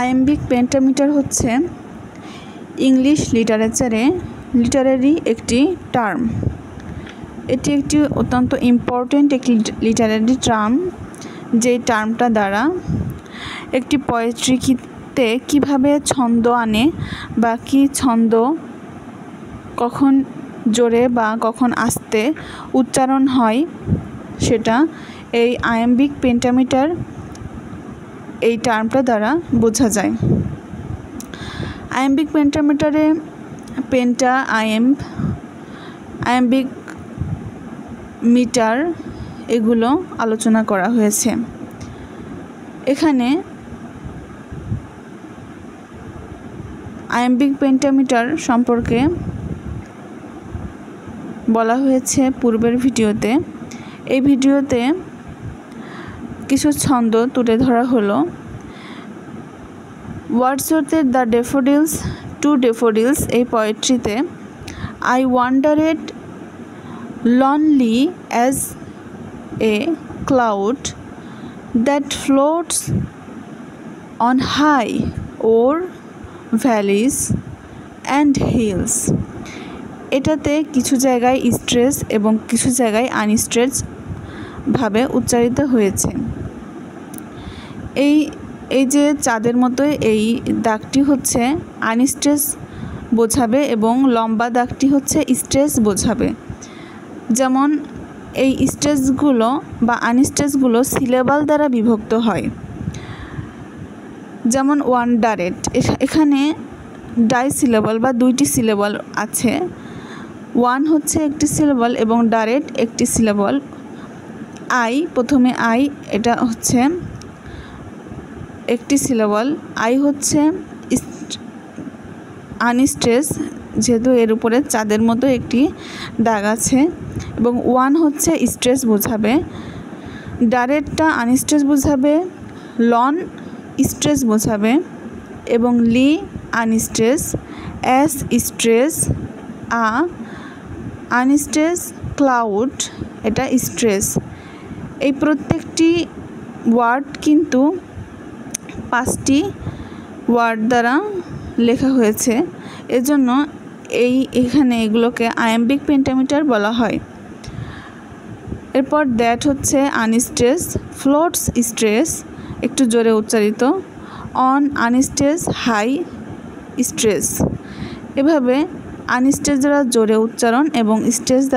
Iambic pentameter হচ্ছে English Literary একটি term. এটি একটি অত্যন্ত ইম্পর্ট্যান্ট একটি লিটারারি টার্ম, যেই টার্মটা দ্বারা একটি পোয়েট্রিতে কীভাবে ছন্দ আনে বা কী ছন্দ কখন জোরে বা কখন আস্তে উচ্চারণ হয় সেটা এই আয়াম্বিক পেন্টামিটার এই টার্মটা দ্বারা বোঝা যায়। আয়াম্বিক পেন্টামিটারে পেন্টা, আয়াম্বিক মিটার এগুলো আলোচনা করা হয়েছে। এখানে আয়াম্বিক পেন্টামিটার সম্পর্কে বলা হয়েছে পূর্বের ভিডিওতে। এই ভিডিওতে কিছু ছন্দ তুলে ধরা হলো। ওয়ার্ডসওয়ার্থের দ্য ড্যাফোডিলস, টু ড্যাফোডিলস এই পোয়েট্রিতে I wandered lonely as a cloud that floats on high o'er valleys and hills। এটাতে কিছু জায়গায় স্ট্রেস এবং কিছু জায়গায় আনস্ট্রেস ভাবে উচ্চারিত হয়েছে। এই যে চাঁদের মতো এই দাগটি হচ্ছে আনস্ট্রেস বোঝাবে এবং লম্বা দাগটি হচ্ছে স্ট্রেস বোঝাবে। যেমন এই স্ট্রেসগুলো বা আনস্ট্রেসগুলো সিলেবাল দ্বারা বিভক্ত হয়। যেমন ওয়ান্ডারেড, এখানে ডাইসিলেবল বা দুইটি সিলেবল আছে। ওয়ান হচ্ছে একটি সিলেবল এবং ডারেট একটি সিলেবল। প্রথমে আই এটা হচ্ছে একটি সিলেবল। আই হচ্ছে আনস্ট্রেস, যেহেতু এর উপরে চাঁদের মতো একটি দাগ আছে, এবং ওয়ান হচ্ছে স্ট্রেস বোঝাবে। ডারেটটা আনস্ট্রেস বোঝাবে, লন স্ট্রেস বোঝাবে এবং লি আনস্ট্রেস, এস স্ট্রেস, আনস্ট্রেস, ক্লাউড এটা স্ট্রেস। এই প্রত্যেকটি ওয়ার্ড কিন্তু 5টি ওয়ার্ড দ্বারা লেখা হয়েছে, এজন্য এখানে এগুলোকে আয়াম্বিক পেন্টামিটার বলা হয়। এরপর দ্যাট হচ্ছে আনস্ট্রেস, ফ্লোটস স্ট্রেস একটু জোরে উচ্চারিত, অন আনস্ট্রেস, হাই স্ট্রেস। এভাবে আনস্ট্রেস দ্বারা জোরে উচ্চারণ এবং স্ট্রেস দ্বারা